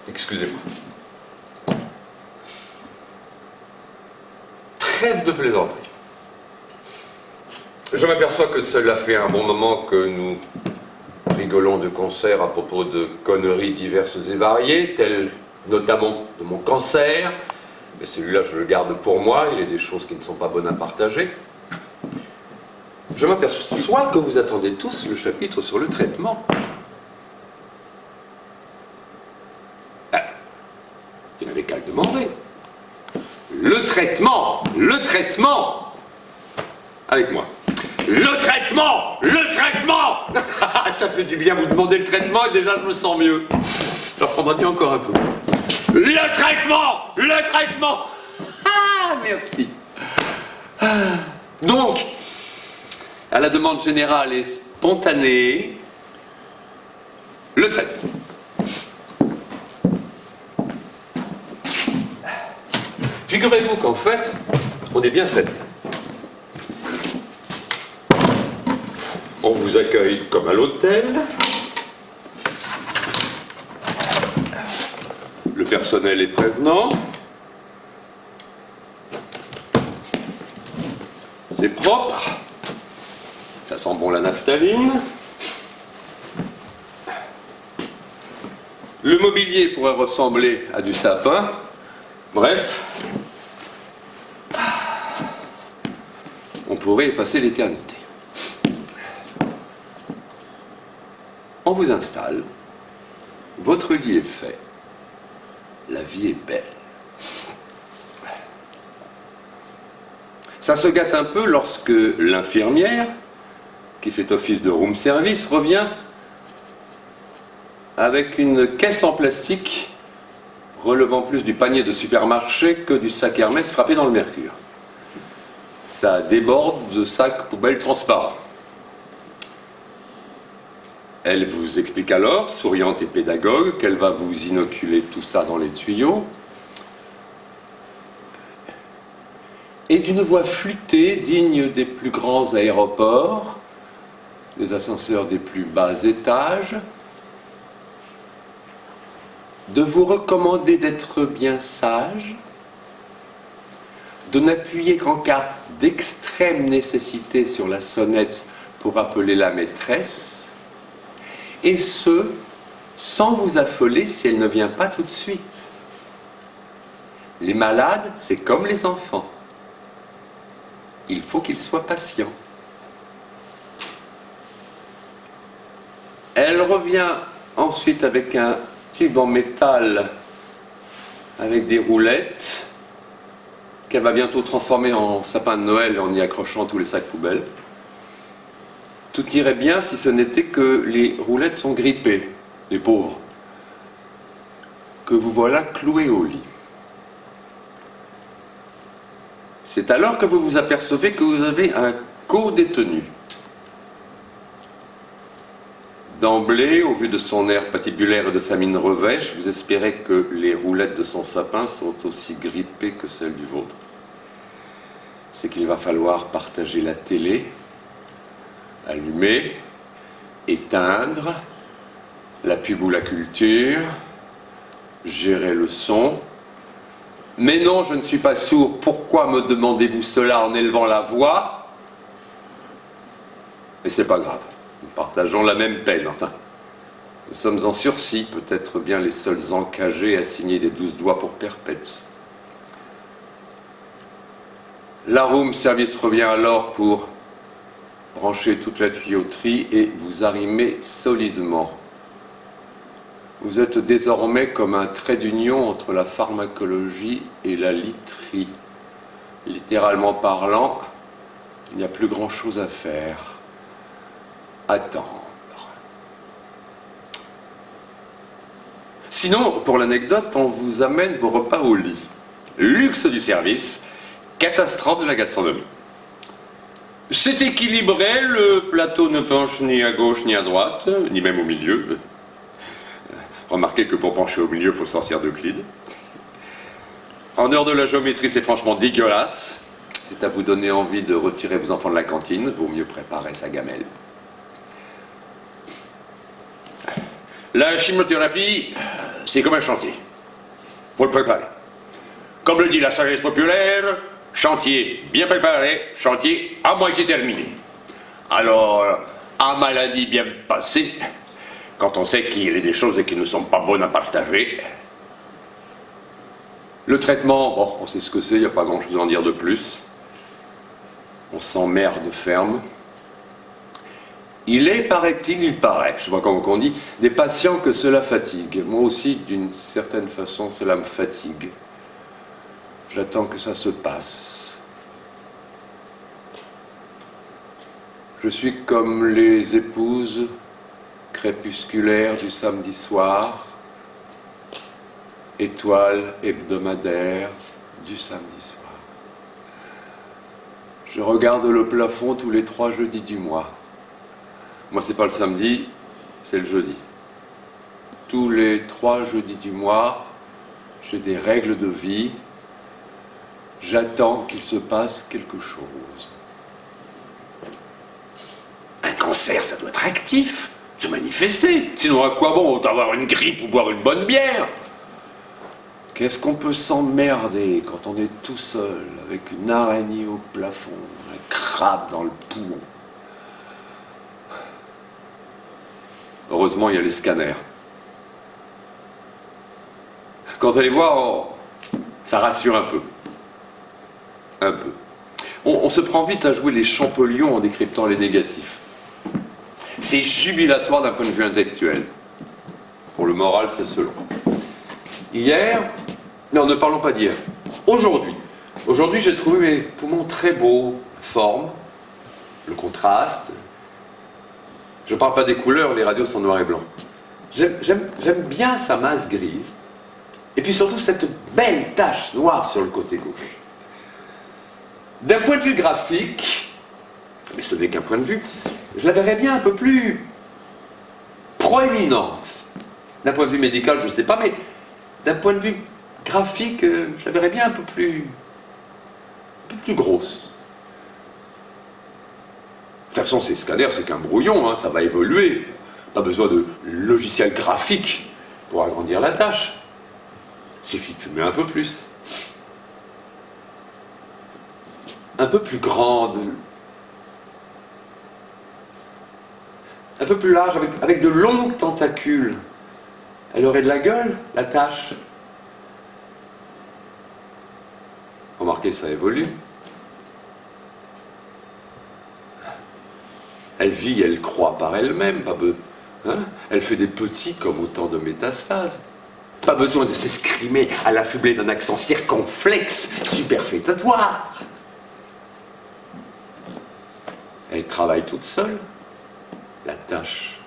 Excusez-moi. Trêve de plaisanterie. Je m'aperçois que cela fait un bon moment que nous rigolons de concert à propos de conneries diverses et variées, telles notamment de mon cancer. Mais celui-là, je le garde pour moi, il y a des choses qui ne sont pas bonnes à partager. Je m'aperçois que vous attendez tous le chapitre sur le traitement. Vous n'avez qu'à le demander. Le traitement, le traitement. Avec moi. Le traitement, le traitement. Ça fait du bien, vous demandez le traitement et déjà je me sens mieux. Je reprendrai bien encore un peu. Le traitement, le traitement. Ah, merci. Donc, à la demande générale et spontanée, le traitement. Figurez-vous qu'en fait, on est bien traité. On vous accueille comme à l'hôtel. Le personnel est prévenant. C'est propre. Ça sent bon la naphtaline. Le mobilier pourrait ressembler à du sapin. Bref, on pourrait y passer l'éternité. On vous installe, votre lit est fait, la vie est belle. Ça se gâte un peu lorsque l'infirmière, qui fait office de room service, revient avec une caisse en plastique relevant plus du panier de supermarché que du sac Hermès frappé dans le mercure. Ça déborde de sacs poubelles transparents. Elle vous explique alors, souriante et pédagogue, qu'elle va vous inoculer tout ça dans les tuyaux. Et d'une voix flûtée, digne des plus grands aéroports, des ascenseurs des plus bas étages, de vous recommander d'être bien sage, de n'appuyer qu'en cas d'extrême nécessité sur la sonnette pour appeler la maîtresse, et ce, sans vous affoler si elle ne vient pas tout de suite. Les malades, c'est comme les enfants. Il faut qu'ils soient patients. Elle revient ensuite avec un tube en métal avec des roulettes qu'elle va bientôt transformer en sapin de Noël en y accrochant tous les sacs poubelles. Tout irait bien si ce n'était que les roulettes sont grippées, les pauvres, que vous voilà cloués au lit. C'est alors que vous vous apercevez que vous avez un co-détenu. D'emblée, au vu de son air patibulaire et de sa mine revêche, vous espérez que les roulettes de son sapin sont aussi grippées que celles du vôtre. C'est qu'il va falloir partager la télé, allumer, éteindre, la pub ou la culture, gérer le son. Mais non, je ne suis pas sourd. Pourquoi me demandez-vous cela en élevant la voix? Mais c'est pas grave. Nous partageons la même peine, enfin. Nous sommes en sursis, peut-être bien les seuls encagés à signer des 12 doigts pour perpète. La room service revient alors pour brancher toute la tuyauterie et vous arrimer solidement. Vous êtes désormais comme un trait d'union entre la pharmacologie et la literie. Littéralement parlant, il n'y a plus grand-chose à faire. Attendre. Sinon, pour l'anecdote, on vous amène vos repas au lit. Luxe du service, catastrophe de la gastronomie. C'est équilibré, le plateau ne penche ni à gauche ni à droite, ni même au milieu. Remarquez que pour pencher au milieu, il faut sortir d'Euclide. En heure de la géométrie, c'est franchement dégueulasse. C'est à vous donner envie de retirer vos enfants de la cantine. Vaut mieux préparer sa gamelle. La chimiothérapie, c'est comme un chantier. Faut le préparer. Comme le dit la sagesse populaire, chantier bien préparé, chantier à moitié terminé. Alors, à maladie bien passée, quand on sait qu'il y a des choses qui ne sont pas bonnes à partager. Le traitement, bon, on sait ce que c'est, il n'y a pas grand-chose à en dire de plus. On s'emmerde ferme. Il est, paraît-il, il paraît, je ne sais pas comment on dit, des patients que cela fatigue. Moi aussi, d'une certaine façon, cela me fatigue. J'attends que ça se passe. Je suis comme les épouses crépusculaires du samedi soir, étoile hebdomadaire du samedi soir. Je regarde le plafond tous les 3 jeudis du mois. Moi, c'est pas le samedi, c'est le jeudi. Tous les 3 jeudis du mois, j'ai des règles de vie. J'attends qu'il se passe quelque chose. Un cancer, ça doit être actif, se manifester. Sinon, à quoi bon avoir une grippe ou boire une bonne bière? Qu'est-ce qu'on peut s'emmerder quand on est tout seul, avec une araignée au plafond, un crabe dans le poumon? Heureusement, il y a les scanners. Quand on les voit, ça rassure un peu. Un peu. On se prend vite à jouer les Champollion en décryptant les négatifs. C'est jubilatoire d'un point de vue intellectuel. Pour le moral, c'est selon. Hier, non, ne parlons pas d'hier. Aujourd'hui. Aujourd'hui, j'ai trouvé mes poumons très beaux, forme, le contraste. Je ne parle pas des couleurs, les radios sont noir et blanc. J'aime bien sa masse grise. Et puis surtout, cette belle tache noire sur le côté gauche. D'un point de vue graphique, mais ce n'est qu'un point de vue, je la verrais bien un peu plus proéminente. D'un point de vue médical, je ne sais pas, mais d'un point de vue graphique, je la verrais bien un peu plus grosse. De toute façon, ces scanners, c'est qu'un brouillon, hein, ça va évoluer. Pas besoin de logiciel graphique pour agrandir la tâche. Il suffit de fumer un peu plus. Un peu plus grande. Un peu plus large, avec de longues tentacules. Elle aurait de la gueule, la tâche. Remarquez, ça évolue. Elle vit, elle croît par elle-même, pas besoin. Hein, elle fait des petits comme autant de métastases. Pas besoin de s'escrimer à l'affublé d'un accent circonflexe, superfétatoire. Elle travaille toute seule, la tâche.